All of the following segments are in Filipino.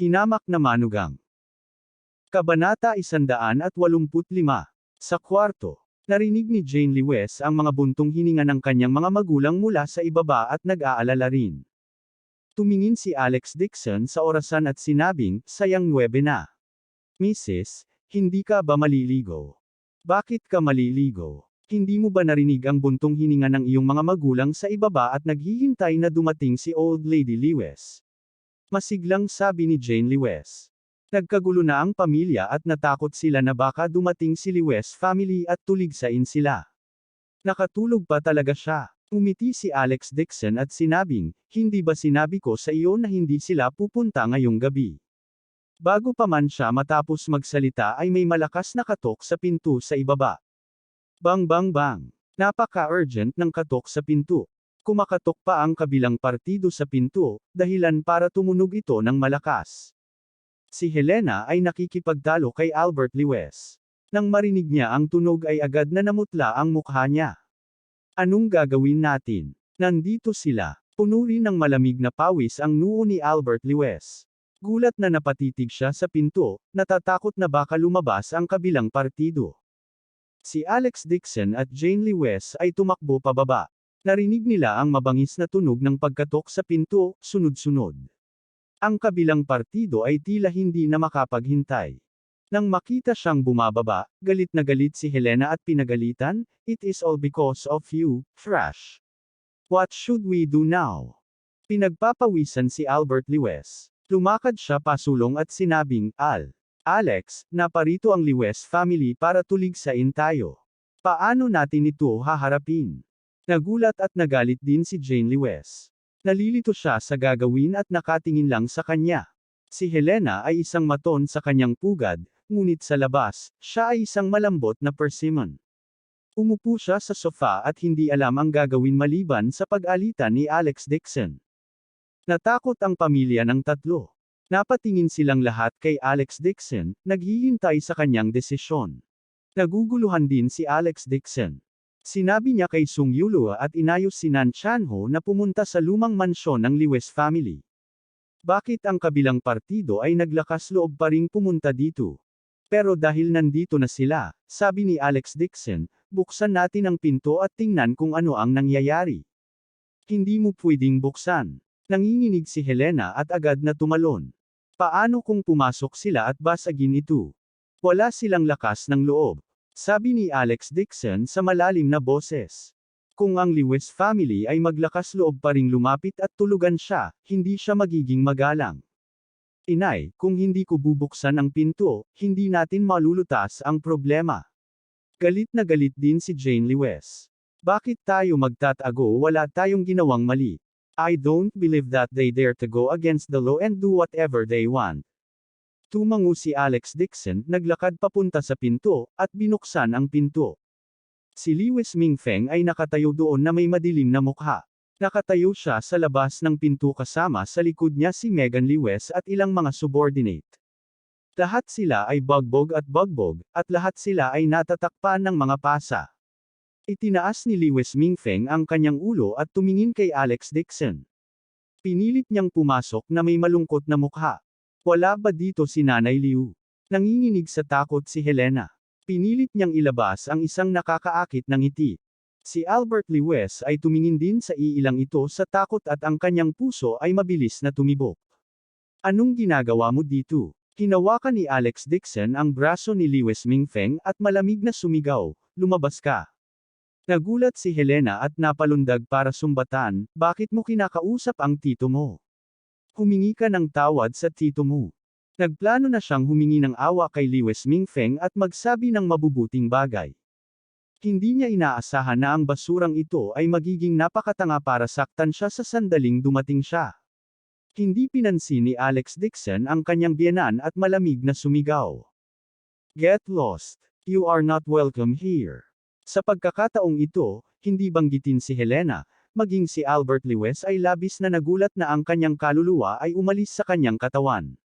Hinamak na manugang. Kabanata 185. Sa kwarto, narinig ni Jane Lewes ang mga buntong hininga ng kanyang mga magulang mula sa ibaba at nag-aalala rin. Tumingin si Alex Dixon sa orasan at sinabing, sayang 9 na. Mrs., hindi ka ba maliligo? Bakit ka maliligo? Hindi mo ba narinig ang buntong hininga ng iyong mga magulang sa ibaba at naghihintay na dumating si Old Lady Lewes? Masiglang sabi ni Jane Lewes. Nagkagulo na ang pamilya at natakot sila na baka dumating si Lewes family at tuligsain sila. Nakatulog pa talaga siya. Umiti si Alex Dixon at sinabing, hindi ba sinabi ko sa iyo na hindi sila pupunta ngayong gabi? Bago pa man siya matapos magsalita ay may malakas na katok sa pinto sa ibaba. Bang bang bang. Napaka-urgent ng katok sa pinto. Kumakatok pa ang kabilang partido sa pinto, dahilan para tumunog ito ng malakas. Si Helena ay nakikipagtalo kay Albert Lewes. Nang marinig niya ang tunog ay agad na namutla ang mukha niya. Anong gagawin natin? Nandito sila. Puno rin ng malamig na pawis ang noo ni Albert Lewes. Gulat na napatitig siya sa pinto, natatakot na baka lumabas ang kabilang partido. Si Alex Dixon at Jane Lewes ay tumakbo pababa. Narinig nila ang mabangis na tunog ng pagkatok sa pinto, sunod-sunod. Ang kabilang partido ay tila hindi na makapaghintay. Nang makita siyang bumababa, galit na galit si Helena at pinagalitan, "It is all because of you, Thrush. What should we do now?" Pinagpapawisan si Albert Lewes. Lumakad siya pasulong at sinabing, Alex, naparito ang Lewes family para tuligsain tayo. Paano natin ito haharapin?" Nagulat at nagalit din si Jane Lewes. Nalilito siya sa gagawin at nakatingin lang sa kanya. Si Helena ay isang maton sa kanyang pugad, ngunit sa labas, siya ay isang malambot na persimmon. Umupo siya sa sofa at hindi alam ang gagawin maliban sa pag-alitan ni Alex Dixon. Natakot ang pamilya ng tatlo. Napatingin silang lahat kay Alex Dixon, naghihintay sa kanyang desisyon. Naguguluhan din si Alex Dixon. Sinabi niya kay Sung Yulua at inayos si Nan Chanho na pumunta sa lumang mansyon ng Lewes family. Bakit ang kabilang partido ay naglakas loob pa ring pumunta dito? Pero dahil nandito na sila, sabi ni Alex Dixon, buksan natin ang pinto at tingnan kung ano ang nangyayari. Hindi mo pwedeng buksan. Nanginginig si Helena at agad na tumalon. Paano kung pumasok sila at basagin ito? Wala silang lakas ng loob. Sabi ni Alex Dixon sa malalim na boses. Kung ang Lewes family ay maglakas loob pa ring lumapit at tulugan siya, hindi siya magiging magalang. Inay, kung hindi ko bubuksan ang pinto, hindi natin malulutas ang problema. Galit na galit din si Jane Lewes. Bakit tayo magtatago? Wala tayong ginawang mali. I don't believe that they dare to go against the law and do whatever they want. Tumango si Alex Dixon, naglakad papunta sa pinto, at binuksan ang pinto. Si Lewes Mingfeng ay nakatayo doon na may madilim na mukha. Nakatayo siya sa labas ng pinto kasama sa likod niya si Megan Lewes at ilang mga subordinate. Lahat sila ay bugbog, at lahat sila ay natatakpan ng mga pasa. Itinaas ni Lewes Mingfeng ang kanyang ulo at tumingin kay Alex Dixon. Pinilit niyang pumasok na may malungkot na mukha. Wala ba dito si Nanay Liu? Nanginginig sa takot si Helena. Pinilit niyang ilabas ang isang nakakaakit na ngiti. Si Albert Lewes ay tumingin din sa iilang ito sa takot at ang kanyang puso ay mabilis na tumibok. Anong ginagawa mo dito? Hinawakan ni Alex Dixon ang braso ni Lewes Mingfeng at malamig na sumigaw, lumabas ka. Nagulat si Helena at napalundag para sumbatan, bakit mo kinakausap ang tito mo? Humingi ka ng tawad sa tito mo. Nagplano na siyang humingi ng awa kay Lewes Mingfeng at magsabi ng mabubuting bagay. Hindi niya inaasahan na ang basurang ito ay magiging napakatanga para saktan siya sa sandaling dumating siya. Hindi pinansin ni Alex Dixon ang kanyang biyenan at malamig na sumigaw. Get lost. You are not welcome here. Sa pagkakataong ito, hindi banggitin si Helena, maging si Albert Lewes ay labis na nagulat na ang kanyang kaluluwa ay umalis sa kanyang katawan.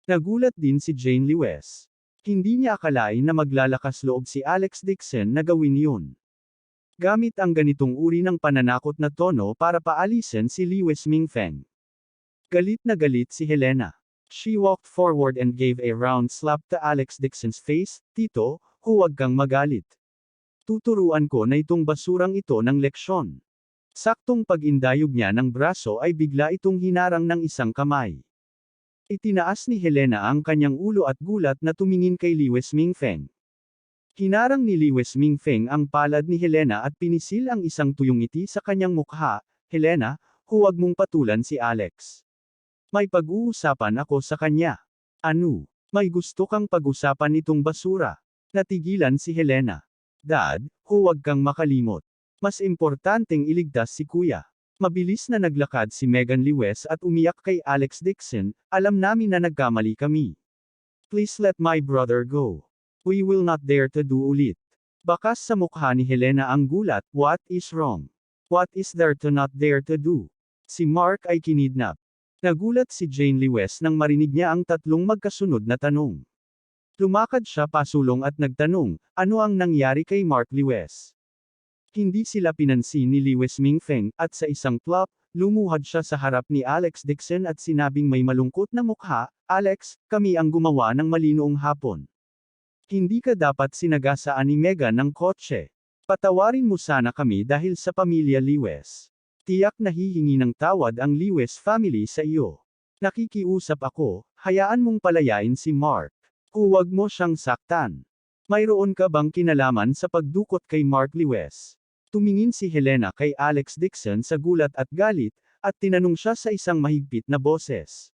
Nagulat din si Jane Lewes. Hindi niya akalain na maglalakas loob si Alex Dixon na gawin yun. Gamit ang ganitong uri ng pananakot na tono para paalisin si Lewes Mingfeng. Galit na galit si Helena. She walked forward and gave a round slap to Alex Dixon's face. Tito, huwag kang magalit. Tuturuan ko na itong basurang ito ng leksyon. Saktong pag-indayog niya ng braso ay bigla itong hinarang ng isang kamay. Itinaas ni Helena ang kanyang ulo at gulat na tumingin kay Liwes Mingfeng. Hinarang ni Liwes Mingfeng ang palad ni Helena at pinisil ang isang tuyong ngiti sa kanyang mukha. Helena, huwag mong patulan si Alex. May pag-uusapan ako sa kanya. Ano? May gusto kang pag-usapan itong basura. Natigilan si Helena. Dad, huwag kang makalimot. Mas importanteng iligtas si Kuya. Mabilis na naglakad si Megan Liwes at umiyak kay Alex Dixon. Alam namin na nagkamali kami. Please let my brother go. We will not dare to do ulit. Bakas sa mukha ni Helena ang gulat. What is wrong? What is there to not dare to do? Si Mark ay kinidnap. Nagulat si Jane Liwes nang marinig niya ang tatlong magkasunod na tanong. Lumakad siya pasulong at nagtanong, ano ang nangyari kay Mark Liwes? Hindi sila pinansin ni Liwes Mingfeng, at sa isang plop, lumuhad siya sa harap ni Alex Dixon at sinabing may malungkot na mukha, Alex, kami ang gumawa ng mali noong hapon. Hindi ka dapat sinagasaan ni Megan ng kotse. Patawarin mo sana kami dahil sa pamilya Liwes. Tiyak na hihingi ng tawad ang Liwes family sa iyo. Nakikiusap ako, hayaan mong palayain si Mark. Huwag mo siyang saktan. Mayroon ka bang kinalaman sa pagdukot kay Mark Liwes? Tumingin si Helena kay Alex Dixon sa gulat at galit, at tinanong siya sa isang mahigpit na boses.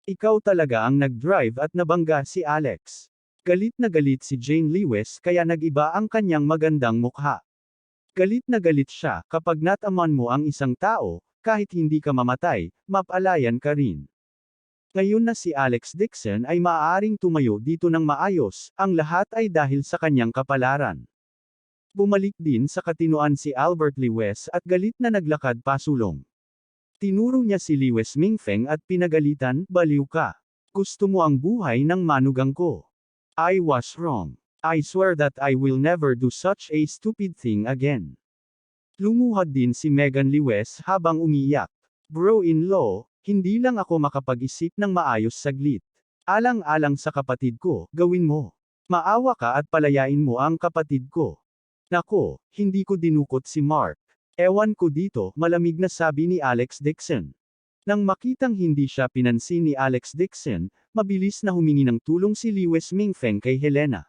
Ikaw talaga ang nag-drive at nabangga si Alex. Galit na galit si Jane Liwes kaya nag-iba ang kanyang magandang mukha. Galit na galit siya, kapag nataman mo ang isang tao, kahit hindi ka mamatay, mapalayan ka rin. Ngayon na si Alex Dixon ay maaaring tumayo dito ng maayos, ang lahat ay dahil sa kanyang kapalaran. Bumalik din sa katinoan si Albert Liwes at galit na naglakad pasulong. Tinuro niya si Liwes Mingfeng at pinagalitan, baliw ka. Gusto mo ang buhay ng manugang ko. I was wrong. I swear that I will never do such a stupid thing again. Lumuhad din si Megan Liwes habang umiyak. Bro-in-law, hindi lang ako makapag-isip ng maayos saglit. Alang-alang sa kapatid ko, gawin mo. Maawa ka at palayain mo ang kapatid ko. Nako, hindi ko dinukot si Mark. Ewan ko dito, malamig na sabi ni Alex Dixon. Nang makitang hindi siya pinansin ni Alex Dixon, mabilis na humingi ng tulong si Liwes Mingfeng kay Helena.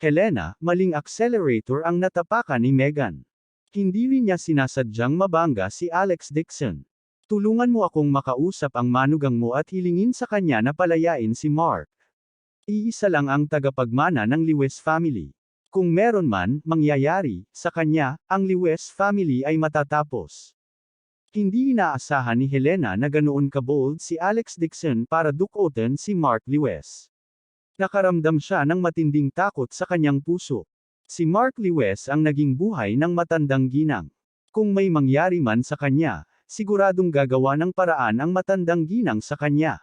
Helena, maling accelerator ang natapakan ni Megan. Hindi rin niya sinasadyang mabangga si Alex Dixon. Tulungan mo akong makausap ang manugang mo at hilingin sa kanya na palayain si Mark. Iisa lang ang tagapagmana ng Liwes family. Kung meron man, mangyayari, sa kanya, ang Liwes family ay matatapos. Hindi inaasahan ni Helena na ganoon kabold si Alex Dixon para dukotin si Mark Liwes. Nakaramdam siya ng matinding takot sa kanyang puso. Si Mark Liwes ang naging buhay ng matandang ginang. Kung may mangyari man sa kanya, siguradong gagawa ng paraan ang matandang ginang sa kanya.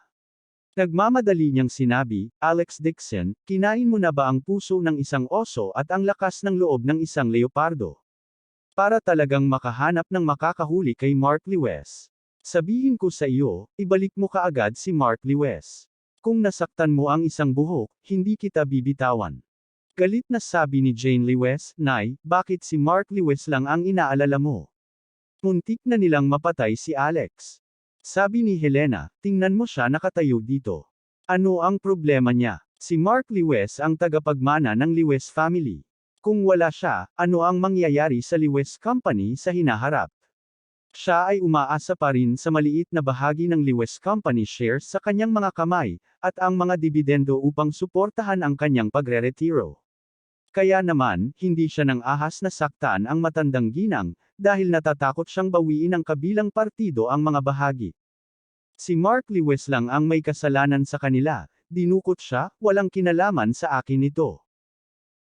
Nagmamadali niyang sinabi, Alex Dixon, kinain mo na ba ang puso ng isang oso at ang lakas ng loob ng isang leopardo? Para talagang makahanap ng makakahuli kay Mark Liwes. Sabihin ko sa iyo, ibalik mo kaagad si Mark Liwes. Kung nasaktan mo ang isang buhok, hindi kita bibitawan. Galit na sabi ni Jane Liwes, Nay, bakit si Mark Liwes lang ang inaalala mo? Muntik na nilang mapatay si Alex. Sabi ni Helena, tingnan mo siya nakatayo dito. Ano ang problema niya? Si Mark Liwes ang tagapagmana ng Liwes family. Kung wala siya, ano ang mangyayari sa Liwes Company sa hinaharap? Siya ay umaasa pa rin sa maliit na bahagi ng Liwes Company shares sa kanyang mga kamay, at ang mga dibidendo upang suportahan ang kanyang pagre-retiro. Kaya naman, hindi siya nang ahas na saktan ang matandang ginang, dahil natatakot siyang bawiin ng kabilang partido ang mga bahagi. Si Mark Liwes lang ang may kasalanan sa kanila, dinukot siya, walang kinalaman sa akin ito.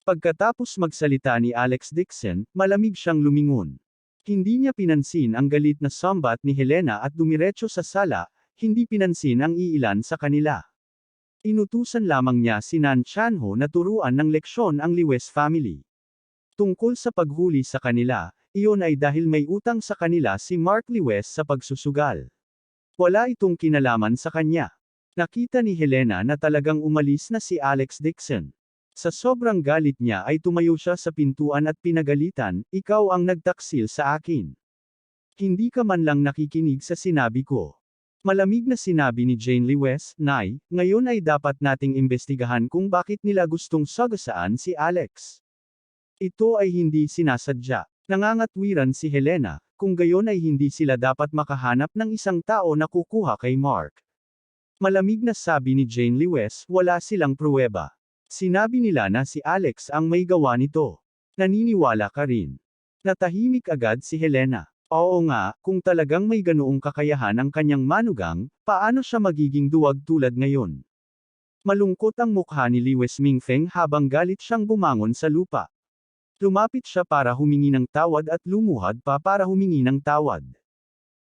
Pagkatapos magsalita ni Alex Dixon, malamig siyang lumingon. Hindi niya pinansin ang galit na sambat ni Helena at dumiretso sa sala, hindi pinansin ang iilan sa kanila. Inutusan lamang niya si Nan Chanho na turuan ng leksyon ang Liwes family. Tungkol sa paghuli sa kanila, iyon ay dahil may utang sa kanila si Mark Liwes sa pagsusugal. Wala itong kinalaman sa kanya. Nakita ni Helena na talagang umalis na si Alex Dixon. Sa sobrang galit niya ay tumayo siya sa pintuan at pinagalitan, "Ikaw ang nagtaksil sa akin. Hindi ka man lang nakikinig sa sinabi ko." Malamig na sinabi ni Jane Lewes, "Nay, ngayon ay dapat nating imbestigahan kung bakit nila gustong sagasaan si Alex. Ito ay hindi sinasadya." Nangangatwiran si Helena, kung gayon ay hindi sila dapat makahanap ng isang tao na kukuha kay Mark. Malamig na sabi ni Jane Lewes, "Wala silang pruweba. Sinabi nila na si Alex ang may gawa nito. Naniniwala ka rin?" Natahimik agad si Helena. Oo nga, kung talagang may ganoong kakayahan ang kanyang manugang, paano siya magiging duwag tulad ngayon? Malungkot ang mukha ni Lewes Mingfeng habang galit siyang bumangon sa lupa. Lumapit siya para humingi ng tawad at lumuhad pa para humingi ng tawad.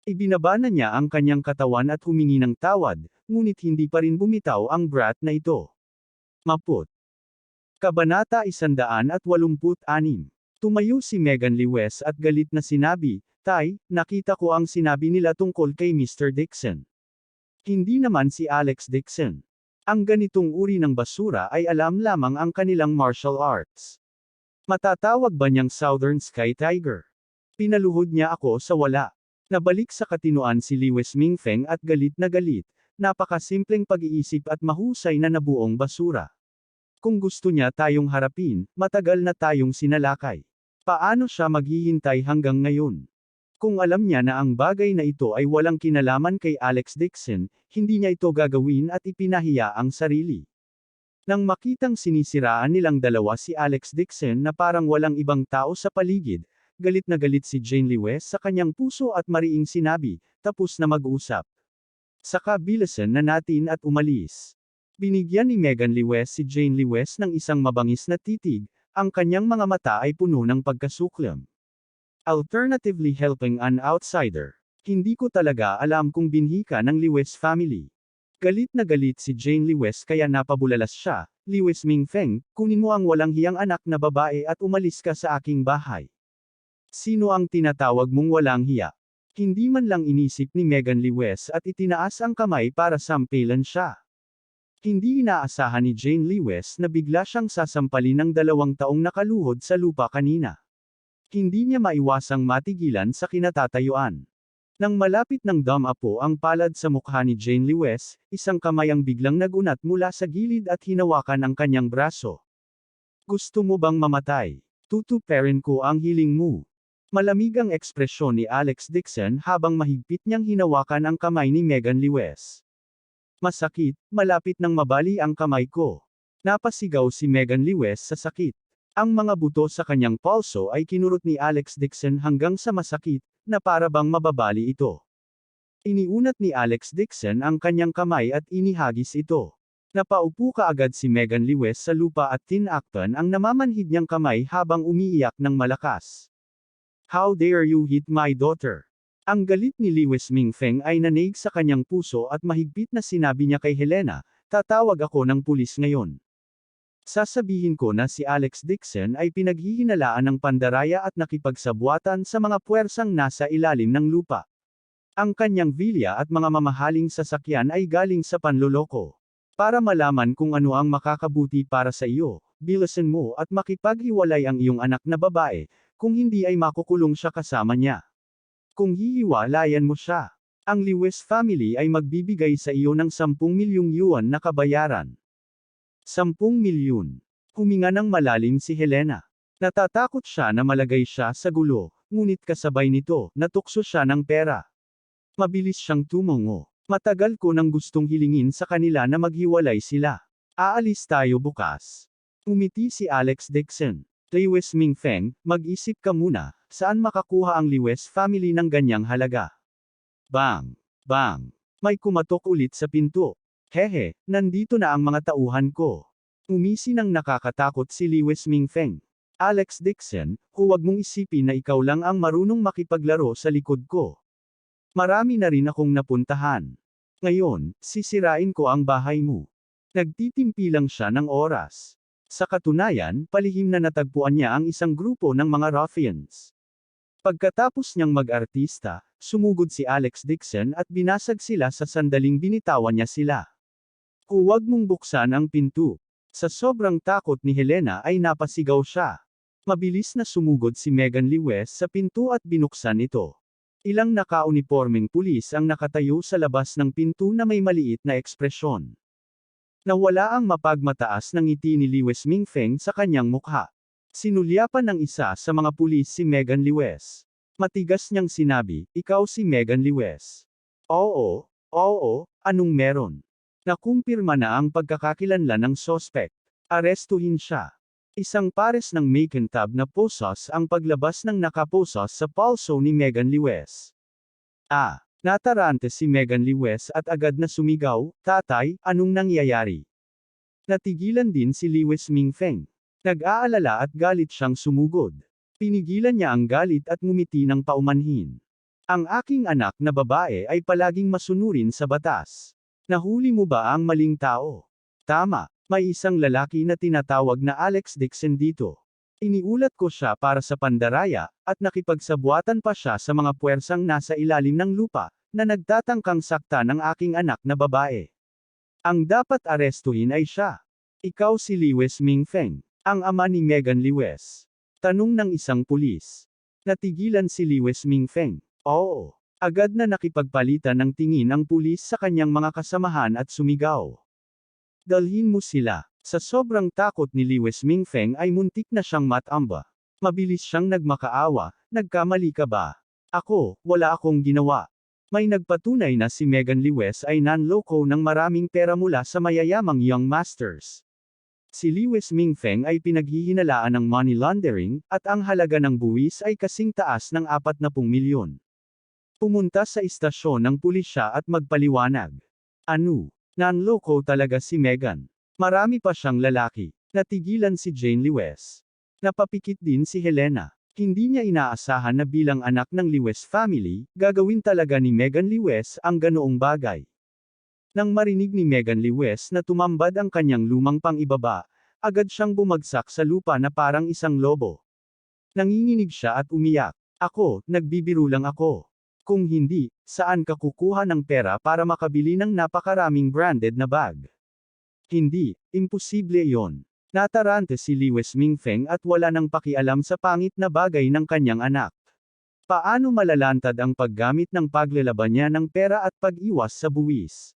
Ibinaba na niya ang kanyang katawan at humingi ng tawad, ngunit hindi pa rin bumitaw ang brat na ito. Maput. Kabanata 186. Tumayo si Megan Lewes at galit na sinabi, "Tay, nakita ko ang sinabi nila tungkol kay Mr. Dixon. Hindi naman si Alex Dixon. Ang ganitong uri ng basura ay alam lamang ang kanilang martial arts. Matatawag ba niyang Southern Sky Tiger?" Pinaluhod niya ako sa wala. Nabalik sa katinoan si Lewes Mingfeng at galit na galit, "Napakasimpleng pag-iisip at mahusay na nabuong basura. Kung gusto niya tayong harapin, matagal na tayong sinalakay. Paano siya maghihintay hanggang ngayon? Kung alam niya na ang bagay na ito ay walang kinalaman kay Alex Dixon, hindi niya ito gagawin at ipinahiya ang sarili." Nang makitang sinisiraan nilang dalawa si Alex Dixon na parang walang ibang tao sa paligid, galit na galit si Jane Lewes sa kanyang puso at mariing sinabi, "Tapos na mag-usap. Saka bilisan na natin at umalis." Binigyan ni Megan Lewes si Jane Lewes ng isang mabangis na titig, ang kanyang mga mata ay puno ng pagkasuklam. Alternatively helping an outsider. Hindi ko talaga alam kung binhi ka ng Lewes family. Galit na galit si Jane Lewes kaya napabulalas siya, "Lewes Mingfeng, kunin mo ang walang hiyang anak na babae at umalis ka sa aking bahay. Sino ang tinatawag mong walang hiya?" Hindi man lang inisip ni Megan Lewes at itinaas ang kamay para sampilan siya. Hindi inaasahan ni Jane Lewes na bigla siyang sasampalin ng 2 taong nakaluhod sa lupa kanina. Hindi niya maiwasang matigilan sa kinatatayuan. Nang malapit ng damapo ang palad sa mukha ni Jane Lewes, isang kamay ang biglang nagunat mula sa gilid at hinawakan ang kanyang braso. "Gusto mo bang mamatay? Tutuparin ko ang hiling mo." Malamig ang ekspresyon ni Alex Dixon habang mahigpit niyang hinawakan ang kamay ni Megan Lewes. "Masakit, malapit nang mabali ang kamay ko." Napasigaw si Megan Lewes sa sakit. Ang mga buto sa kanyang palso ay kinurot ni Alex Dixon hanggang sa masakit, na para bang mababali ito. Iniunat ni Alex Dixon ang kanyang kamay at inihagis ito. Napaupo kaagad si Megan Lewes sa lupa at tinakpan ang namamanhid niyang kamay habang umiiyak ng malakas. "How dare you hit my daughter?" Ang galit ni Lewes Mingfeng ay nanig sa kanyang puso at mahigpit na sinabi niya kay Helena, "Tatawag ako ng pulis ngayon. Sasabihin ko na si Alex Dixon ay pinaghihinalaan ng pandaraya at nakipagsabwatan sa mga puwersang nasa ilalim ng lupa. Ang kanyang vilya at mga mamahaling sasakyan ay galing sa panloloko. Para malaman kung ano ang makakabuti para sa iyo, bilisan mo at makipaghiwalay ang iyong anak na babae, kung hindi ay makukulong siya kasama niya. Kung hihiwalayan mo siya, ang Lewes family ay magbibigay sa iyo ng 10 milyong yuan na kabayaran." 10 milyon. Huminga ng malalim si Helena. Natatakot siya na malagay siya sa gulo, ngunit kasabay nito, natukso siya ng pera. Mabilis siyang tumungo. "Matagal ko nang gustong hilingin sa kanila na maghiwalay sila. Aalis tayo bukas." Umiti si Alex Dixon. "Lewes Mingfeng, mag-isip ka muna, saan makakuha ang Lewes family ng ganyang halaga?" Bang! Bang! May kumatok ulit sa pinto. "Hehe, nandito na ang mga tauhan ko." Umisi ng nakakatakot si Lewes Mingfeng. "Alex Dixon, huwag mong isipin na ikaw lang ang marunong makipaglaro sa likod ko. Marami na rin akong napuntahan. Ngayon, sisirain ko ang bahay mo." Nagtitimpi lang siya ng oras. Sa katunayan, palihim na natagpuan niya ang isang grupo ng mga ruffians. Pagkatapos niyang mag-artista, sumugod si Alex Dixon at binasag sila sa sandaling binitawan niya sila. Huwag mong buksan ang pinto. Sa sobrang takot ni Helena ay napasigaw siya. Mabilis na sumugod si Megan Lewis sa pinto at binuksan ito. Ilang nakaunipormeng pulis ang nakatayo sa labas ng pinto na may maliit na ekspresyon. Nawala ang mapagmataas ng ngiti ni Lewis Mingfeng sa kanyang mukha. Sinulyapan ng isa sa mga pulis si Megan Lewis. Matigas niyang sinabi, "Ikaw si Megan Lewis." Oo, oo, anong meron? Nakumpirma na ang pagkakakilanlan ng sospek. Arestuhin siya. Isang pares ng makintab na posos ang paglabas ng nakaposos sa palso ni Megan Lewis. Natarante si Megan Lewis at agad na sumigaw, "Tatay, anong nangyayari?" Natigilan din si Lewis Mingfeng. Nag-aalala at galit siyang sumugod. Pinigilan niya ang galit at ngumiti ng paumanhin. Ang aking anak na babae ay palaging masunurin sa batas. Nahuli mo ba ang maling tao? Tama. May isang lalaki na tinatawag na Alex Dixon dito. Iniulat ko siya para sa pandaraya, at nakipagsabuatan pa siya sa mga puwersang nasa ilalim ng lupa, na nagtatangkang sakta ng aking anak na babae. Ang dapat arestuhin ay siya. Ikaw si Lewis Mingfeng, ang ama ni Megan Lewis. Tanong ng isang pulis. Natigilan si Lewis Mingfeng. Oo. Agad na nakipagpalitan ng tingin ang pulis sa kanyang mga kasamahan at sumigaw. Dalhin mo sila. Sa sobrang takot ni Lewis Mingfeng ay muntik na siyang matamba. Mabilis siyang nagmakaawa, "Nagkamali ka ba? Ako, wala akong ginawa." May nagpatunay na si Megan Lewis ay nanloko ng maraming pera mula sa mayayamang young masters. Si Lewis Mingfeng ay pinaghihinalaan ng money laundering, at ang halaga ng buwis ay kasing taas ng 40 milyon. Pumunta sa istasyon ng pulisya at magpaliwanag. Ano? Nanloko talaga si Megan. Marami pa siyang lalaki. Natigilan si Jane Lewis. Napapikit din si Helena. Hindi niya inaasahan na bilang anak ng Lewis family, gagawin talaga ni Megan Lewis ang ganoong bagay. Nang marinig ni Megan Lewis na tumambad ang kanyang lumang pang-ibaba, agad siyang bumagsak sa lupa na parang isang lobo. Nanginginig siya at umiyak. "Ako, nagbibiro lang ako. Kung hindi, saan ka kukuha ng pera para makabili ng napakaraming branded na bag?" Hindi, imposible iyon. Natarante si Lewis Mingfeng at wala nang pakialam sa pangit na bagay ng kanyang anak. Paano malalantad ang paggamit ng paglalaban niya ng pera at pag-iwas sa buwis?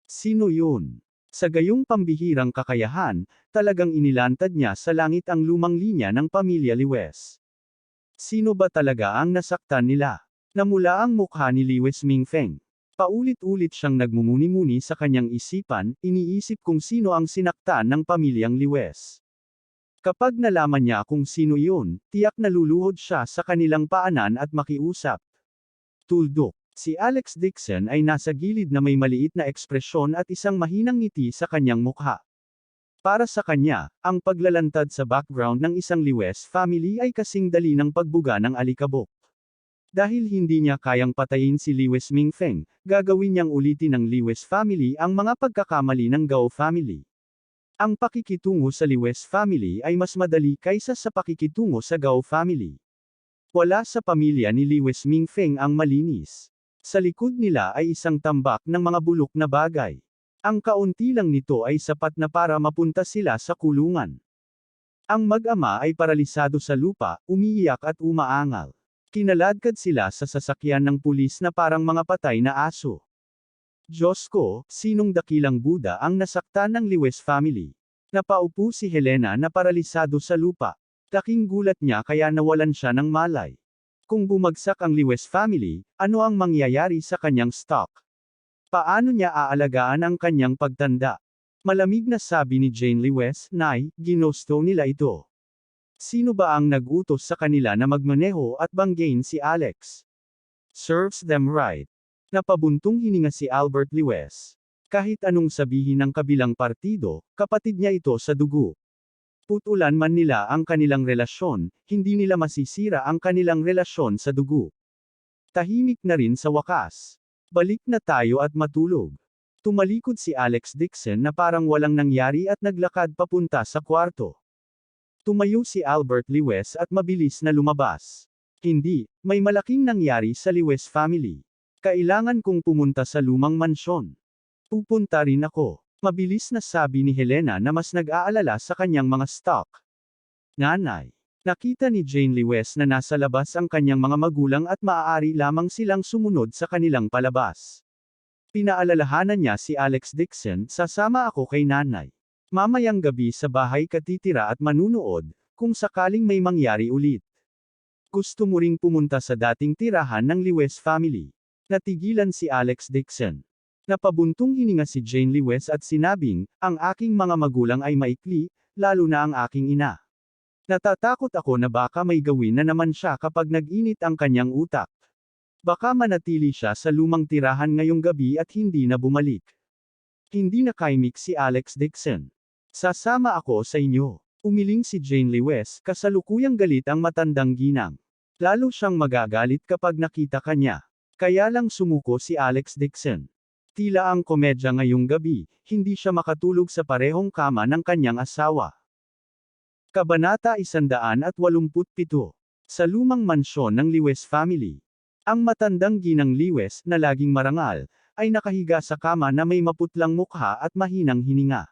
Sino yun? Sa gayong pambihirang kakayahan, talagang inilantad niya sa langit ang lumang linya ng pamilya Lewis. Sino ba talaga ang nasaktan nila? Namula ang mukha ni Lewis Mingfeng. Paulit-ulit siyang nagmumuni-muni sa kanyang isipan, iniisip kung sino ang sinaktan ng pamilyang Lewis. Kapag nalaman niya kung sino iyon, tiyak na luluhod siya sa kanilang paanan at makiusap. Tuldok. Si Alex Dixon ay nasa gilid na may maliit na ekspresyon at isang mahinang ngiti sa kanyang mukha. Para sa kanya, ang paglalantad sa background ng isang Lewis family ay kasing dali ng pagbuga ng alikabok. Dahil hindi niya kayang patayin si Lewis Mingfeng, gagawin niyang ulitin ng Lewis family ang mga pagkakamali ng Gao family. Ang pakikitungo sa Lewis family ay mas madali kaysa sa pakikitungo sa Gao family. Wala sa pamilya ni Lewis Mingfeng ang malinis. Sa likod nila ay isang tambak ng mga bulok na bagay. Ang kaunti lang nito ay sapat na para mapunta sila sa kulungan. Ang mag-ama ay paralisado sa lupa, umiiyak at umaangal. Kinaladkad sila sa sasakyan ng pulis na parang mga patay na aso. Diyos ko, sinong dakilang Buddha ang nasaktan ng Lewis family? Napaupo si Helena na paralisado sa lupa. Laking gulat niya kaya nawalan siya ng malay. Kung bumagsak ang Lewis family, ano ang mangyayari sa kanyang stock? Paano niya aalagaan ang kanyang pagtanda? Malamig na sabi ni Jane Lewis, "Nay, ginusto nila ito." Sino ba ang nag-utos sa kanila na magmaneho at banggain si Alex? Serves them right. Napabuntong hininga si Albert Lewis. Kahit anong sabihin ng kabilang partido, kapatid niya ito sa dugo. Putulan man nila ang kanilang relasyon, hindi nila masisira ang kanilang relasyon sa dugo. Tahimik na rin sa wakas. Balik na tayo at matulog. Tumalikod si Alex Dixon na parang walang nangyari at naglakad papunta sa kwarto. Tumayo si Albert Lewis at mabilis na lumabas. Hindi, may malaking nangyari sa Lewis family. Kailangan kong pumunta sa lumang mansyon. Pupunta rin ako. Mabilis na sabi ni Helena na mas nag-aalala sa kanyang mga stock. Nanay. Nakita ni Jane Lewis na nasa labas ang kanyang mga magulang at maaari lamang silang sumunod sa kanilang palabas. Pinaalalahanan niya si Alex Dixon, sasama ako kay nanay. Mamayang gabi sa bahay ka titira at manunood, kung sakaling may mangyari ulit. Gusto mo ring pumunta sa dating tirahan ng Lewis family. Natigilan si Alex Dixon. Napabuntong hininga si Jane Lewis at sinabing, ang aking mga magulang ay maikli, lalo na ang aking ina. Natatakot ako na baka may gawin na naman siya kapag nag-init ang kanyang utak. Baka manatili siya sa lumang tirahan ngayong gabi at hindi na bumalik. Hindi nakaimik si Alex Dixon. Sasama ako sa inyo. Umiling si Jane Lewis, kasalukuyang galit ang matandang ginang. Lalo siyang magagalit kapag nakita kanya. Kaya lang sumuko si Alex Dixon. Tila ang komedya ngayong gabi, hindi siya makatulog sa parehong kama ng kanyang asawa. Kabanata 187. Sa lumang mansyon ng Lewis family. Ang matandang ginang Lewis, na laging marangal, ay nakahiga sa kama na may maputlang mukha at mahinang hininga.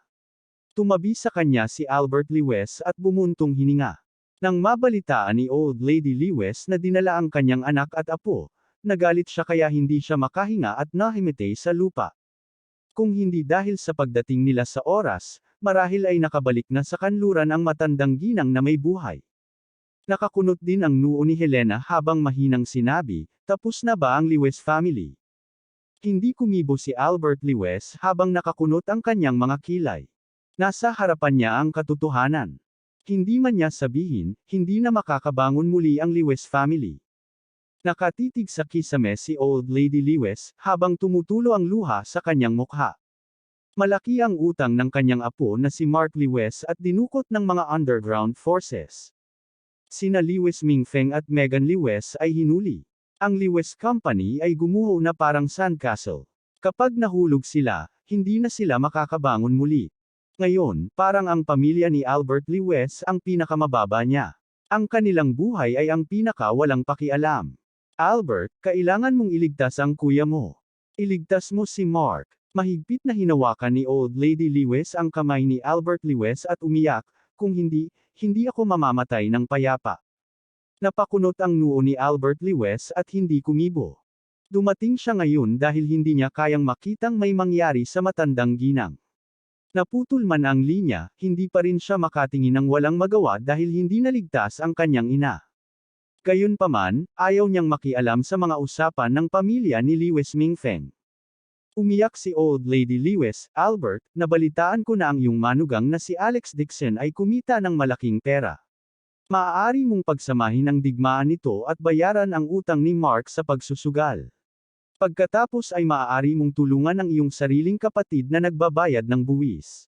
Tumabi sa kanya si Albert Lewis at bumuntong hininga. Nang mabalitaan ni Old Lady Lewis na dinala ang kanyang anak at apo, nagalit siya kaya hindi siya makahinga at nahimatay sa lupa. Kung hindi dahil sa pagdating nila sa oras, marahil ay nakabalik na sa kanluran ang matandang ginang na may buhay. Nakakunot din ang noo ni Helena habang mahinang sinabi, tapos na ba ang Lewis family? Hindi kumibo si Albert Lewis habang nakakunot ang kanyang mga kilay. Nasa harapan niya ang katotohanan. Hindi man niya sabihin, hindi na makakabangon muli ang Lewis family. Nakatitig sa kisame si Old Lady Lewis, habang tumutulo ang luha sa kanyang mukha. Malaki ang utang ng kanyang apo na si Mark Lewis at dinukot ng mga underground forces. Sina Lewis Mingfeng at Megan Lewis ay hinuli. Ang Lewis Company ay gumuho na parang sandcastle. Kapag nahulog sila, hindi na sila makakabangon muli. Ngayon, parang ang pamilya ni Albert Lewis ang pinakamababa niya. Ang kanilang buhay ay ang pinakawalang pakialam. Albert, kailangan mong iligtas ang kuya mo. Iligtas mo si Mark. Mahigpit na hinawakan ni Old Lady Lewis ang kamay ni Albert Lewis at umiyak, kung hindi, hindi ako mamamatay ng payapa. Napakunot ang noo ni Albert Lewis at hindi kumibo. Dumating siya ngayon dahil hindi niya kayang makitang may mangyari sa matandang ginang. Naputol man ang linya, hindi pa rin siya makatingin ng walang magawa dahil hindi naligtas ang kanyang ina. Gayunpaman, ayaw niyang makialam sa mga usapan ng pamilya ni Lewis Mingfeng. Umiyak si Old Lady Lewis, Albert, nabalitaan ko na ang iyong manugang na si Alex Dixon ay kumita ng malaking pera. Maaari mong pagsamahin ang digmaan nito at bayaran ang utang ni Mark sa pagsusugal. Pagkatapos ay maaari mong tulungan ang iyong sariling kapatid na nagbabayad ng buwis.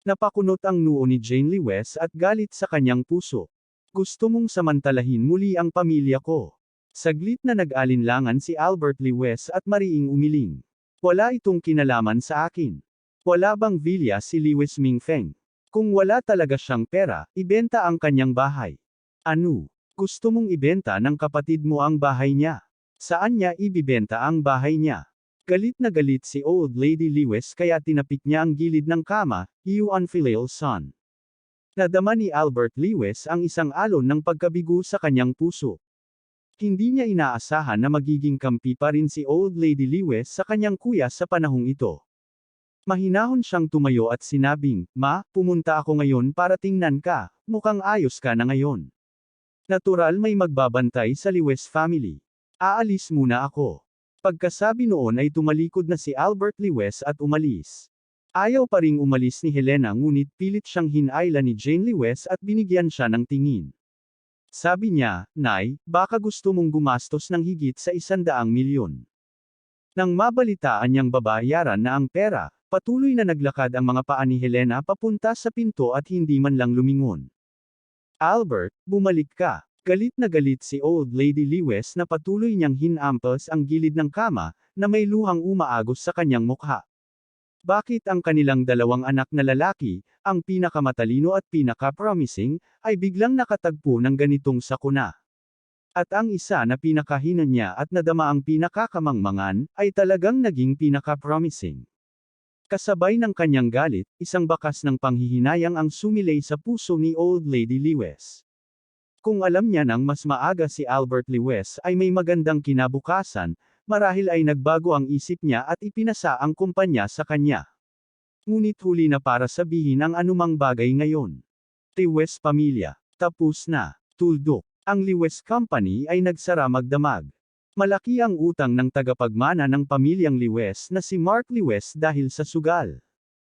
Napakunot ang noo ni Jane Lewis at galit sa kanyang puso. Gusto mong samantalahin muli ang pamilya ko. Saglit na nag-alinlangan si Albert Lewis at mariing umiling. Wala itong kinalaman sa akin. Wala bang vilya si Lewis Mingfeng? Kung wala talaga siyang pera, ibenta ang kanyang bahay. Ano? Gusto mong ibenta ng kapatid mo ang bahay niya? Saan niya ibibenta ang bahay niya? Galit na galit si Old Lady Lewis kaya tinapik niya ang gilid ng kama, "You unfilial son." Nadama ni Albert Lewis ang isang alon ng pagkabigo sa kanyang puso. Hindi niya inaasahan na magiging kampi pa rin si Old Lady Lewis sa kanyang kuya sa panahong ito. Mahinahon siyang tumayo at sinabing, "Ma, pumunta ako ngayon para tingnan ka, mukhang ayos ka na ngayon. Natural may magbabantay sa Lewis family. Aalis muna ako." Pagkasabi noon ay tumalikod na si Albert Lewis at umalis. Ayaw pa ring umalis ni Helena ngunit pilit siyang hinayla ni Jane Lewis at binigyan siya ng tingin. Sabi niya, "Nay, baka gusto mong gumastos ng higit sa 100 milyon. Nang mabalitaan niyang babayaran na ang pera, patuloy na naglakad ang mga paa ni Helena papunta sa pinto at hindi man lang lumingon. "Albert, bumalik ka." Galit na galit si Old Lady Lewis na patuloy niyang hinampas ang gilid ng kama, na may luhang umaagos sa kanyang mukha. Bakit ang kanilang dalawang anak na lalaki, ang pinakamatalino at pinaka-promising, ay biglang nakatagpo ng ganitong sakuna? At ang isa na pinakahina niya at nadama ang pinakakamangmangan, ay talagang naging pinaka-promising. Kasabay ng kanyang galit, isang bakas ng panghihinayang ang sumilay sa puso ni Old Lady Lewis. Kung alam niya nang mas maaga si Albert Lewis ay may magandang kinabukasan, marahil ay nagbago ang isip niya at ipinasa ang kumpanya sa kanya. Ngunit huli na para sabihin ang anumang bagay ngayon. Lewis pamilya. Tapos na. Tuldok. Ang Lewis Company ay nagsara magdamag. Malaki ang utang ng tagapagmana ng pamilyang Lewis na si Mark Lewis dahil sa sugal.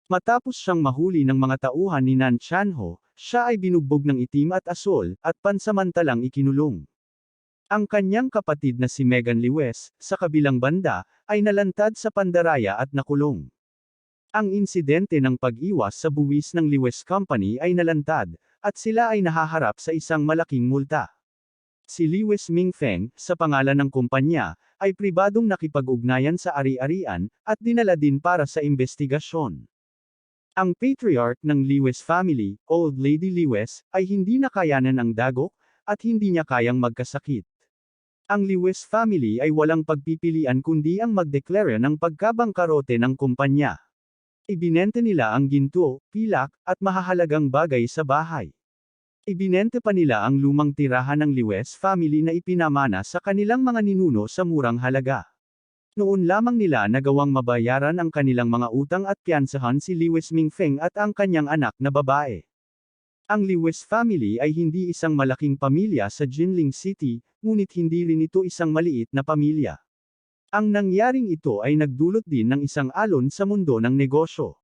Matapos siyang mahuli ng mga tauhan ni Nan Chanho, siya ay binugbog ng itim at asul, at pansamantalang ikinulong. Ang kanyang kapatid na si Megan Lewis, sa kabilang banda, ay nalantad sa pandaraya at nakulong. Ang insidente ng pag-iwas sa buwis ng Lewis Company ay nalantad, at sila ay nahaharap sa isang malaking multa. Si Lewis Mingfeng, sa pangalan ng kumpanya, ay pribadong nakipag-ugnayan sa ari-arian, at dinala din para sa investigasyon. Ang patriarch ng Lewis family, Old Lady Lewis, ay hindi nakayanan ang dagok, at hindi niya kayang magkasakit. Ang Lewis family ay walang pagpipilian kundi ang magdeklara ng pagkabangkarote ng kumpanya. Ibinenta nila ang ginto, pilak, at mahahalagang bagay sa bahay. Ibinenta pa nila ang lumang tirahan ng Lewis family na ipinamana sa kanilang mga ninuno sa murang halaga. Noon lamang nila nagawang mabayaran ang kanilang mga utang at piyansahan si Lewis Mingfeng at ang kanyang anak na babae. Ang Lewis family ay hindi isang malaking pamilya sa Jinling City, ngunit hindi rin ito isang maliit na pamilya. Ang nangyaring ito ay nagdulot din ng isang alon sa mundo ng negosyo.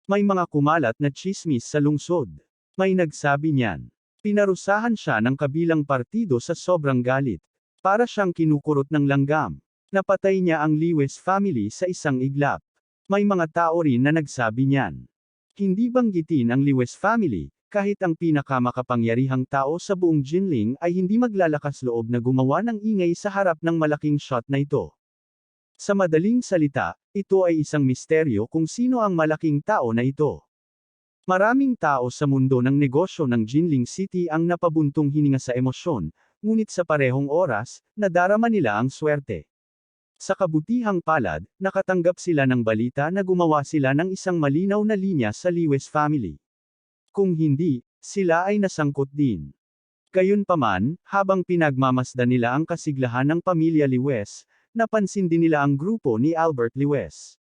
May mga kumalat na tsismis sa lungsod. May nagsabi niyan. Pinarusahan siya ng kabilang partido sa sobrang galit. Para siyang kinukurot ng langgam. Napatay niya ang Lewis family sa isang iglap. May mga tao rin na nagsabi niyan. Hindi banggitin ang Lewis family, kahit ang pinakamakapangyarihang tao sa buong Jinling ay hindi maglalakas loob na gumawa ng ingay sa harap ng malaking shot na ito. Sa madaling salita, ito ay isang misteryo kung sino ang malaking tao na ito. Maraming tao sa mundo ng negosyo ng Jinling City ang napabuntong hininga sa emosyon, ngunit sa parehong oras, nadarama nila ang swerte. Sa kabutihang palad, nakatanggap sila ng balita na gumawa sila ng isang malinaw na linya sa Lewis family. Kung hindi, sila ay nasangkot din. Gayunpaman, habang pinagmamasdan nila ang kasiglahan ng pamilya Lewis, napansin din nila ang grupo ni Albert Lewis.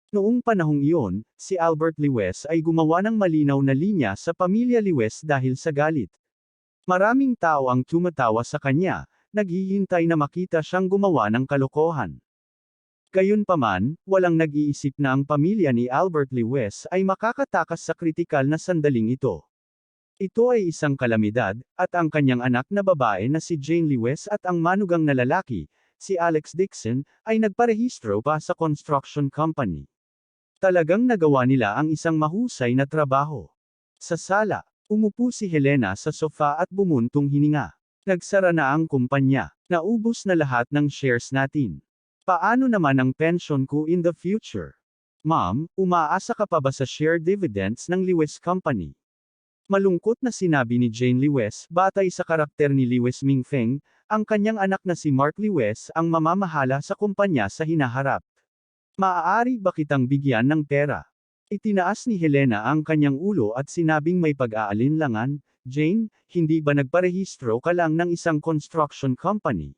Noong panahong iyon, si Albert Lewis ay gumawa ng malinaw na linya sa pamilya Lewis dahil sa galit. Maraming tao ang tumatawa sa kanya, naghihintay na makita siyang gumawa ng kalokohan. Gayunpaman, walang nag-iisip na ang pamilya ni Albert Lewis ay makakatakas sa kritikal na sandaling ito. Ito ay isang kalamidad, at ang kanyang anak na babae na si Jane Lewis at ang manugang na lalaki, si Alex Dixon, ay nagparehistro pa sa construction company. Talagang nagawa nila ang isang mahusay na trabaho. Sa sala, umupo si Helena sa sofa at bumuntong hininga. Nagsara na ang kumpanya. Naubos na lahat ng shares natin. Paano naman ang pension ko in the future? Ma'am, umaasa ka pa ba sa share dividends ng Lewis Company? Malungkot na sinabi ni Jane Lewis, batay sa karakter ni Lewis Mingfeng, ang kanyang anak na si Mark Lewis ang mamamahala sa kumpanya sa hinaharap. Maaari ba kitang bigyan ng pera? Itinaas ni Helena ang kanyang ulo at sinabing may pag-aalinlangan, Jane, hindi ba nagparehistro ka lang ng isang construction company?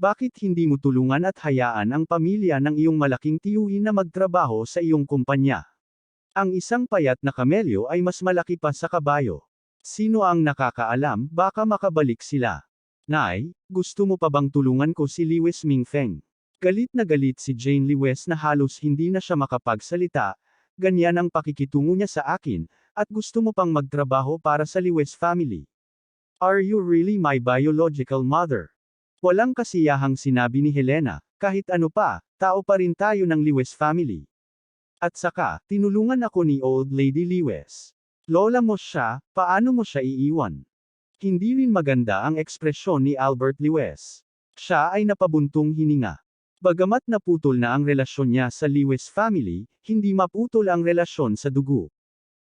Bakit hindi mo tulungan at hayaan ang pamilya ng iyong malaking tiyuhin na magtrabaho sa iyong kumpanya? Ang isang payat na kamelyo ay mas malaki pa sa kabayo. Sino ang nakakaalam, baka makabalik sila. Nay, gusto mo pa bang tulungan ko si Lewis Mingfeng? Galit na galit si Jane Lewis na halos hindi na siya makapagsalita, ganyan ang pakikitungo niya sa akin, at gusto mo pang magtrabaho para sa Lewis family. Are you really my biological mother? Walang kasiyahang sinabi ni Helena, kahit ano pa, tao pa rin tayo ng Lewis family. At saka, tinulungan ako ni Old Lady Lewis. Lola mo siya, paano mo siya iiwan? Hindi rin maganda ang ekspresyon ni Albert Lewis. Siya ay napabuntong hininga. Bagamat naputol na ang relasyon niya sa Lewis family, hindi maputol ang relasyon sa dugo.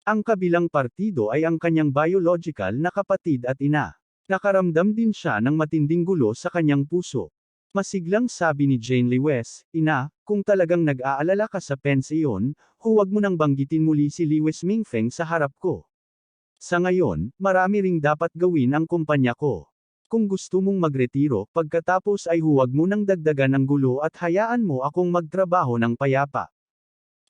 Ang kabilang partido ay ang kanyang biological na kapatid at ina. Nakaramdam din siya ng matinding gulo sa kanyang puso. Masiglang sabi ni Jane Lewis, "Ina, kung talagang nag-aalala ka sa pensyon, huwag mo nang banggitin muli si Lewis Mingfeng sa harap ko. Sa ngayon, marami ring dapat gawin ang kumpanya ko. Kung gusto mong magretiro, pagkatapos ay huwag mo nang dagdagan ng gulo at hayaan mo akong magtrabaho ng payapa."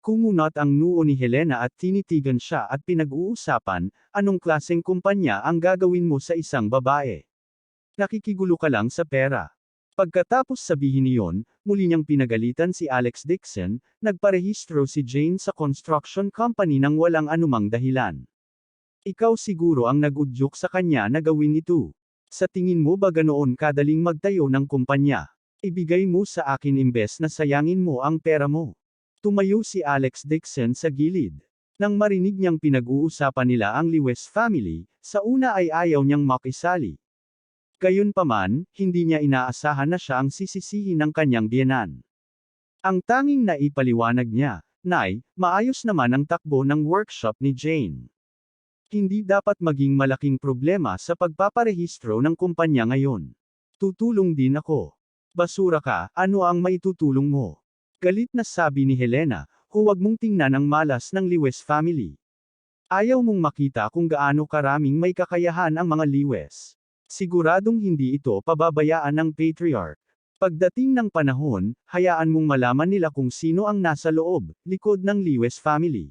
Kumunat ang noo ni Helena at tinitigan siya at pinag-uusapan, anong klaseng kumpanya ang gagawin mo sa isang babae? Nakikigulo ka lang sa pera. Pagkatapos sabihin niyon, muli niyang pinagalitan si Alex Dixon, nagparehistro si Jane sa construction company nang walang anumang dahilan. Ikaw siguro ang nag-udyok sa kanya na gawin ito. Sa tingin mo ba ganoon kadaling magtayo ng kumpanya? Ibigay mo sa akin imbes na sayangin mo ang pera mo. Tumayo si Alex Dixon sa gilid. Nang marinig niyang pinag-uusapan nila ang Lewis family, sa una ay ayaw niyang makisali. Gayunpaman, hindi niya inaasahan na siya ang sisisihin ng kanyang biyenan. Ang tanging naipaliwanag niya, "Nay, maayos naman ang takbo ng workshop ni Jane. Hindi dapat maging malaking problema sa pagpaparehistro ng kumpanya ngayon. Tutulong din ako." "Basura ka, ano ang maitutulong mo?" Galit na sabi ni Helena, "Huwag mong tingnan ang malas ng Lewis family. Ayaw mong makita kung gaano karaming may kakayahan ang mga Lewis. Siguradong hindi ito pababayaan ng patriarch. Pagdating ng panahon, hayaan mong malaman nila kung sino ang nasa loob, likod ng Lewis family.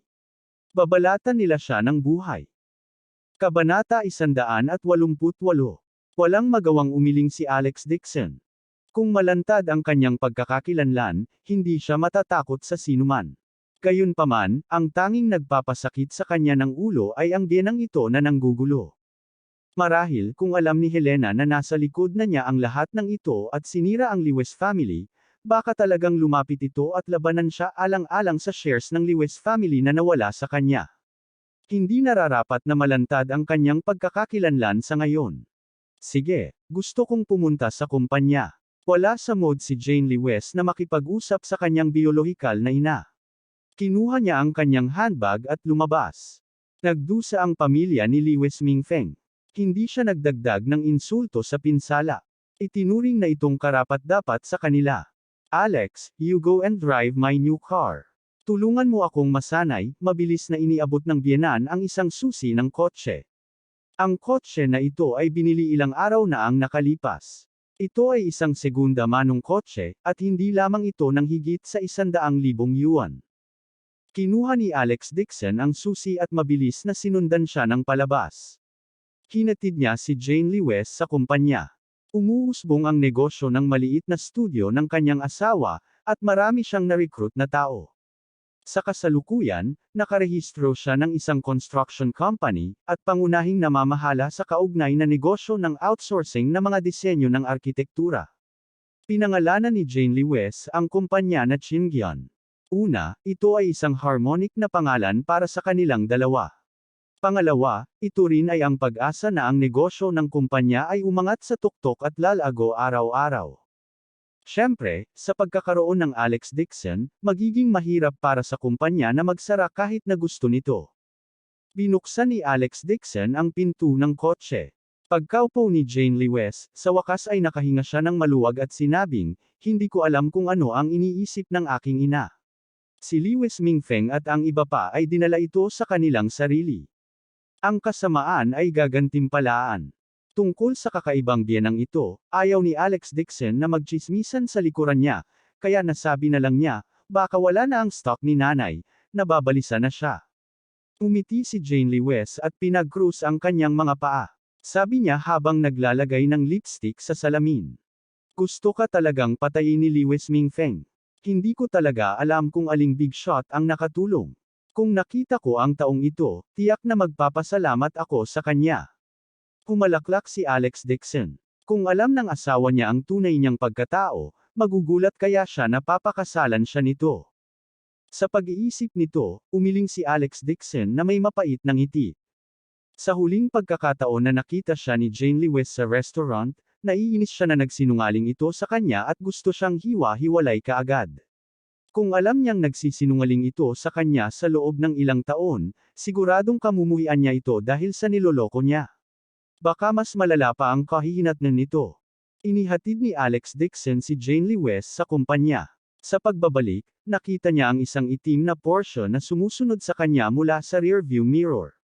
Babalatan nila siya ng buhay." Kabanata 188. Walang magawang umiling si Alex Dixon. Kung malantad ang kanyang pagkakakilanlan, hindi siya matatakot sa sinuman. Gayunpaman, ang tanging nagpapasakit sa kanya ng ulo ay ang biyenang ito na nanggugulo. Marahil kung alam ni Helena na nasa likod na niya ang lahat ng ito at sinira ang Lewis family, baka talagang lumapit ito at labanan siya alang-alang sa shares ng Lewis family na nawala sa kanya. Hindi nararapat na malantad ang kanyang pagkakakilanlan sa ngayon. "Sige, gusto kong pumunta sa kumpanya." Wala sa mood si Jane Lewis na makipag-usap sa kanyang biolohikal na ina. Kinuha niya ang kanyang handbag at lumabas. Nagdusa ang pamilya ni Lewis Mingfeng. Hindi siya nagdagdag ng insulto sa pinsala. Itinuring na itong karapat-dapat sa kanila. "Alex, you go and drive my new car. Tulungan mo akong masanay." Mabilis na iniabot ng biyenan ang isang susi ng kotse. Ang kotse na ito ay binili ilang araw na ang nakalipas. Ito ay isang segunda manong kotse, at hindi lamang ito ng higit sa 100,000 yuan. Kinuha ni Alex Dixon ang susi at mabilis na sinundan siya ng palabas. Hinatid niya si Jane Lewis sa kumpanya. Umuusbong ang negosyo ng maliit na studio ng kanyang asawa, at marami siyang na-recruit na tao. Sa kasalukuyan, nakarehistro siya ng isang construction company, at pangunahing namamahala sa kaugnay na negosyo ng outsourcing na mga disenyo ng arkitektura. Pinangalanan ni Jane Lewis ang kumpanya na Chingyun. Una, ito ay isang harmonic na pangalan para sa kanilang dalawa. Pangalawa, ito rin ay ang pag-asa na ang negosyo ng kumpanya ay umangat sa tuktok at lalago araw-araw. Siyempre, sa pagkakaroon ng Alex Dixon, magiging mahirap para sa kumpanya na magsara kahit na gusto nito. Binuksan ni Alex Dixon ang pinto ng kotse. Pagkaupo ni Jane Lewis, sa wakas ay nakahinga siya ng maluwag at sinabing, "Hindi ko alam kung ano ang iniisip ng aking ina." Si Lewis Mingfeng at ang iba pa ay dinala ito sa kanilang sarili. Ang kasamaan ay gagantimpalaan. Tungkol sa kakaibang biyenang ito, ayaw ni Alex Dixon na magtsismisan sa likuran niya, kaya nasabi na lang niya, baka wala na ang stock ni nanay, nababalisa na siya. Umiti si Jane Lewis at pinag-cruise ang kanyang mga paa. Sabi niya habang naglalagay ng lipstick sa salamin. "Gusto ka talagang patayin ni Lewis Mingfeng. Hindi ko talaga alam kung aling big shot ang nakatulong. Kung nakita ko ang taong ito, tiyak na magpapasalamat ako sa kanya." Humalaklak si Alex Dixon. Kung alam ng asawa niya ang tunay niyang pagkatao, magugulat kaya siya na papakasalan siya nito. Sa pag-iisip nito, umiling si Alex Dixon na may mapait na ngiti. Sa huling pagkakataon na nakita siya ni Jane Lewis sa restaurant, naiinis siya na nagsinungaling ito sa kanya at gusto siyang hiwa-hiwalay kaagad. Kung alam niyang nagsisinungaling ito sa kanya sa loob ng ilang taon, siguradong kamumuhian niya ito dahil sa niloloko niya. Baka mas malala pa ang kahihinatnan nito. Inihatid ni Alex Dixon si Jane Lee West sa kumpanya. Sa pagbabalik, nakita niya ang isang itim na Porsche na sumusunod sa kanya mula sa rearview mirror.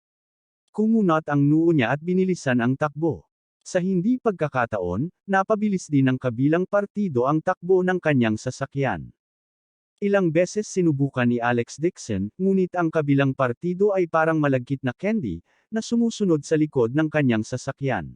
Kumunat ang noo niya at binilisan ang takbo. Sa hindi pagkakataon, napabilis din ng kabilang partido ang takbo ng kanyang sasakyan. Ilang beses sinubukan ni Alex Dixon, ngunit ang kabilang partido ay parang malagkit na candy, na sumusunod sa likod ng kanyang sasakyan.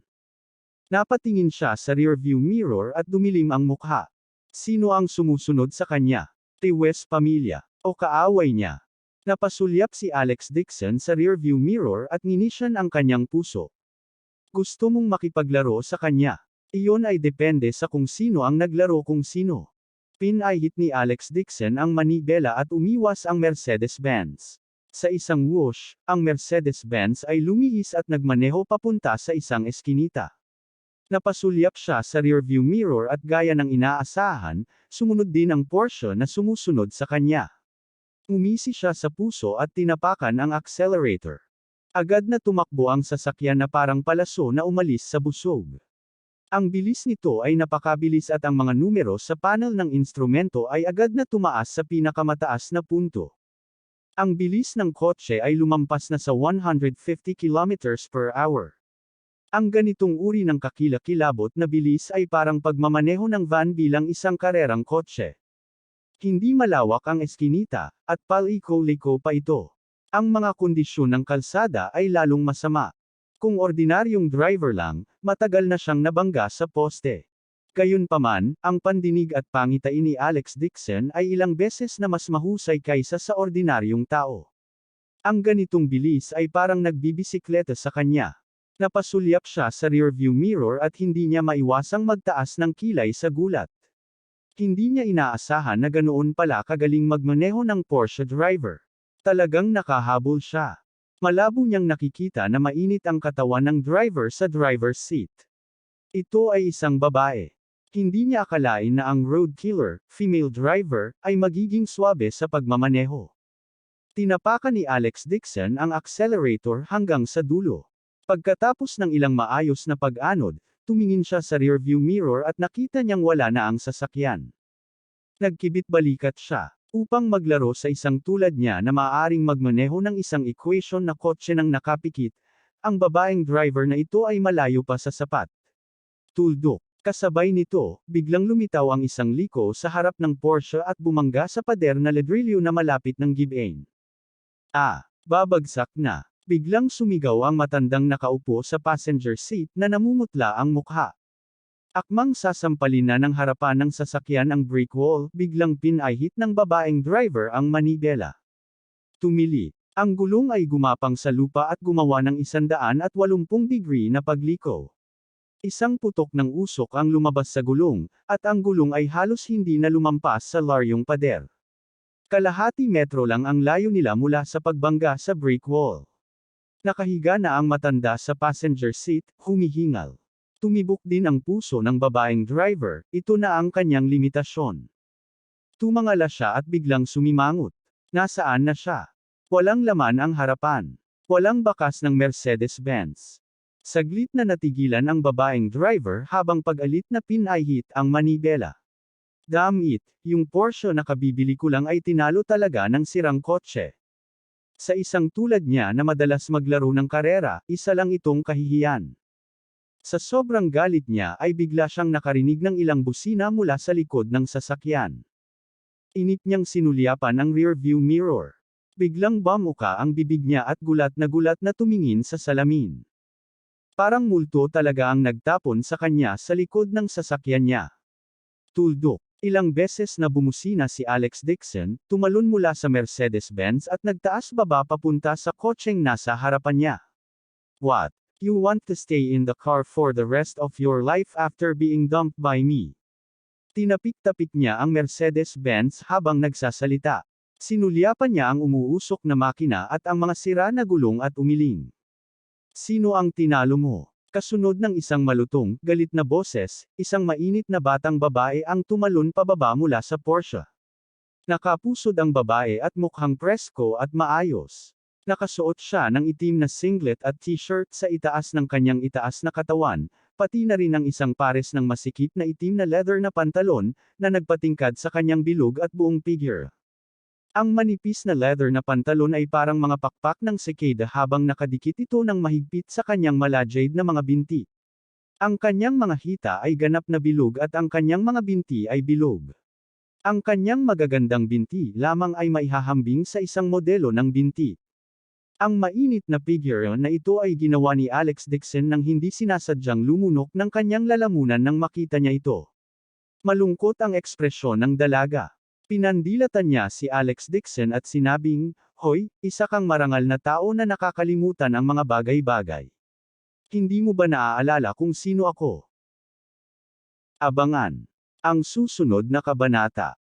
Napatingin siya sa rearview mirror at dumilim ang mukha. Sino ang sumusunod sa kanya? West pamilya, o kaaway niya? Napasulyap si Alex Dixon sa rearview mirror at nginisyan ang kanyang puso. Gusto mong makipaglaro sa kanya? Iyon ay depende sa kung sino ang naglaro kung sino. Pinahit ni Alex Dixon ang manibela at umiwas ang Mercedes-Benz. Sa isang whoosh, ang Mercedes-Benz ay lumihis at nagmaneho papunta sa isang eskinita. Napasulyap siya sa rearview mirror at gaya ng inaasahan, sumunod din ang Porsche na sumusunod sa kanya. Umisi siya sa puso at tinapakan ang accelerator. Agad na tumakbo ang sasakyan na parang palaso na umalis sa busog. Ang bilis nito ay napakabilis at ang mga numero sa panel ng instrumento ay agad na tumaas sa pinakamataas na punto. Ang bilis ng kotse ay lumampas na sa 150 km/h. Ang ganitong uri ng kakilakilabot na bilis ay parang pagmamaneho ng van bilang isang karerang kotse. Hindi malawak ang eskinita, at paliko-liko pa ito. Ang mga kondisyon ng kalsada ay lalong masama. Kung ordinaryong driver lang, matagal na siyang nabangga sa poste. Gayunpaman, ang pandinig at pangitain ni Alex Dixon ay ilang beses na mas mahusay kaysa sa ordinaryong tao. Ang ganitong bilis ay parang nagbibisikleta sa kanya. Napasulyap siya sa rearview mirror at hindi niya maiwasang magtaas ng kilay sa gulat. Hindi niya inaasahan na ganoon pala kagaling magmaneho ng Porsche driver. Talagang nakahabol siya. Malabo niyang nakikita na mainit ang katawan ng driver sa driver's seat. Ito ay isang babae. Hindi niya akalain na ang road killer, female driver, ay magiging swabe sa pagmamaneho. Tinapakan ni Alex Dixon ang accelerator hanggang sa dulo. Pagkatapos ng ilang maayos na pag-anod, tumingin siya sa rearview mirror at nakita niyang wala na ang sasakyan. Nagkibit-balikat siya, upang maglaro sa isang tulad niya na maaaring magmaneho ng isang equation na kotse ng nakapikit, ang babaeng driver na ito ay malayo pa sa sapat. Tuldok. Kasabay nito, biglang lumitaw ang isang liko sa harap ng Porsche at bumangga sa pader na ledrilyo na malapit ng gibbane. Babagsak na. Biglang sumigaw ang matandang nakaupo sa passenger seat na namumutla ang mukha. Akmang sasampalin na ng harapan ng sasakyan ang brake wall, biglang pinahit ng babaeng driver ang manibela. Tumili. Ang gulong ay gumapang sa lupa at gumawa ng 180 degree na pagliko. Isang putok ng usok ang lumabas sa gulong, at ang gulong ay halos hindi na lumampas sa laryong pader. Kalahati metro lang ang layo nila mula sa pagbangga sa brake wall. Nakahiga na ang matanda sa passenger seat, humihingal. Tumibok din ang puso ng babaeng driver, ito na ang kanyang limitasyon. Tumangala siya at biglang sumimangot. Nasaan na siya? Walang laman ang harapan. Walang bakas ng Mercedes-Benz. Saglit na natigilan ang babaeng driver habang pag-alit na pinahit ang manibela. Damn it, yung Porsche na kabibili ko lang ay tinalo talaga ng sirang kotse. Sa isang tulad niya na madalas maglaro ng karera, isa lang itong kahihiyan. Sa sobrang galit niya ay bigla siyang nakarinig ng ilang busina mula sa likod ng sasakyan. Inip niyang sinulyapan ang rearview mirror. Biglang bamuka ang bibig niya at gulat na tumingin sa salamin. Parang multo talaga ang nagtapon sa kanya sa likod ng sasakyan niya. Tuldok. Ilang beses na bumusina si Alex Dixon, tumalon mula sa Mercedes-Benz at nagtaas-baba papunta sa kotseng nasa harapan niya. What? You want to stay in the car for the rest of your life after being dumped by me? Tinapik-tapik niya ang Mercedes-Benz habang nagsasalita. Sinulyapan niya ang umuusok na makina at ang mga sira na gulong at umiling. Sino ang tinalo mo? Kasunod ng isang malutong, galit na boses, isang mainit na batang babae ang tumalon pababa mula sa Porsche. Nakapusod ang babae at mukhang presko at maayos. Nakasuot siya ng itim na singlet at t-shirt sa itaas ng kanyang itaas na katawan, pati na rin ang isang pares ng masikip na itim na leather na pantalon, na nagpatingkad sa kanyang bilog at buong figure. Ang manipis na leather na pantalon ay parang mga pakpak ng cicada habang nakadikit ito ng mahigpit sa kanyang malajade na mga binti. Ang kanyang mga hita ay ganap na bilog at ang kanyang mga binti ay bilog. Ang kanyang magagandang binti lamang ay maihahambing sa isang modelo ng binti. Ang mainit na figure na ito ay ginawa ni Alex Dixon nang hindi sinasadyang lumunok ng kanyang lalamunan nang makita niya ito. Malungkot ang ekspresyon ng dalaga. Pinandilatan niya si Alex Dixon at sinabing, "Hoy, isa kang marangal na tao na nakakalimutan ang mga bagay-bagay. Hindi mo ba naaalala kung sino ako?" Abangan ang susunod na kabanata.